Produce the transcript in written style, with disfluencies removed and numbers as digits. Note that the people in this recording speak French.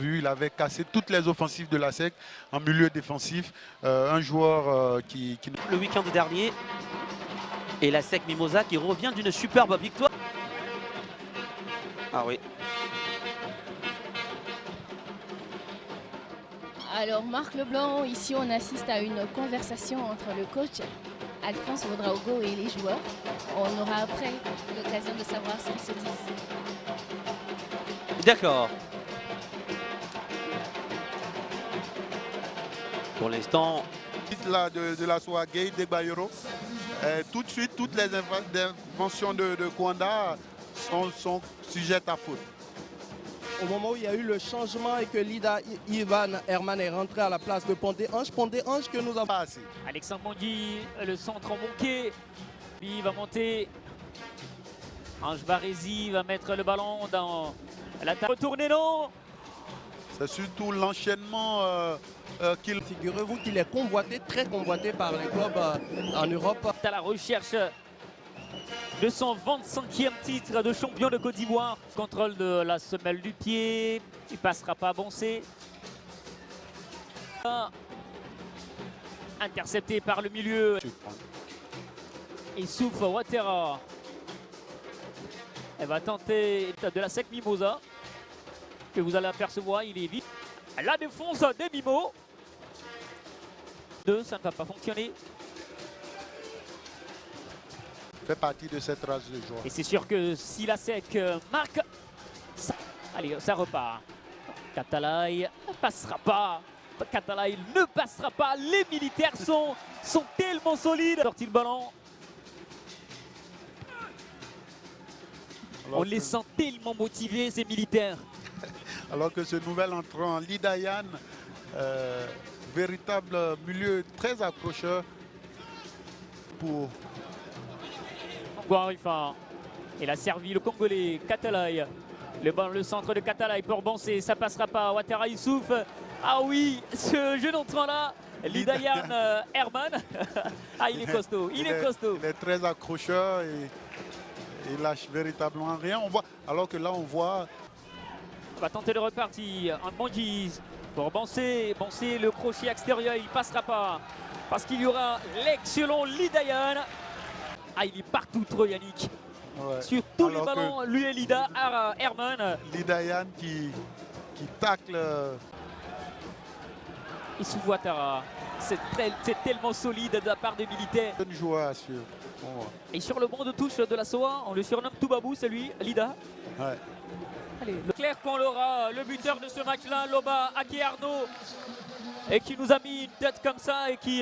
Il avait cassé toutes les offensives de la SEC en milieu défensif. Un joueur qui... Le week-end dernier, et la SEC Mimosa qui revient d'une superbe victoire. Ah oui. Alors Marc Leblanc, ici on assiste à une conversation entre le coach Alphonse Ouedraogo et les joueurs. On aura après l'occasion de savoir ce qu'ils se disent. D'accord. Pour l'instant, de la Soagay, de Bayero. Tout de suite, toutes les inventions de Kwanda sont sujettes à faute. Au moment où il y a eu le changement et que Lida Ivan Herman est rentré à la place de Pondé Ange que nous avons passé. Alexandre Mondi, le centre en manqué. Il va monter. Ange Barési va mettre le ballon dans la table. Retourner, non. C'est surtout l'enchaînement qu'il... Figurez-vous qu'il est convoité, très convoité par les clubs en Europe. À la recherche de son 25e titre de champion de Côte d'Ivoire. Contrôle de la semelle du pied. Il passera pas à Boncé. Intercepté par le milieu. Il souffle Ouattara. Elle va tenter de la SEC Mimosa. Que vous allez apercevoir, il est vite. La défense des Mimos. Ça ne va pas fonctionner. Fait partie de cette race de joueurs. Et c'est sûr que si la SEC marque, ça, allez, ça repart. Catalaï ne passera pas. Catalaï ne passera pas. Les militaires sont tellement solides. Sorti le ballon. On les sent tellement motivés, ces militaires. Alors que ce nouvel entrant, Lidayan, véritable milieu très accrocheur pour... Guarifa. Il a servi le Congolais, Catalaï. Le centre de Catalaï pour Boncé, ça passera pas. Ouattara Youssouf. Ah oui, ce jeune entrant là, Lidayan Herman. Ah, il est costaud, il est costaud. Il est très accrocheur et il lâche véritablement rien. On voit, alors que là, on voit... On va tenter de repartir. Un Mondi pour Boncé. Boncé, le crochet extérieur, il passera pas. Parce qu'il y aura l'excellent Lidayan. Ah, il est partout trop, Yannick. Ouais. Sur tous les ballons, lui et Lida Herman. Lidayan qui tacle. Et sous Ouattara. C'est tellement solide de la part des militaires. Un joueur sûr. Bon. Et sur le banc de touche de la SOA, on le surnomme Toubabou, c'est lui, Lida. Ouais. Allez, clair qu'on l'aura, le buteur de ce match-là, Loba Aki Arnaud, et qui nous a mis une tête comme ça et qui...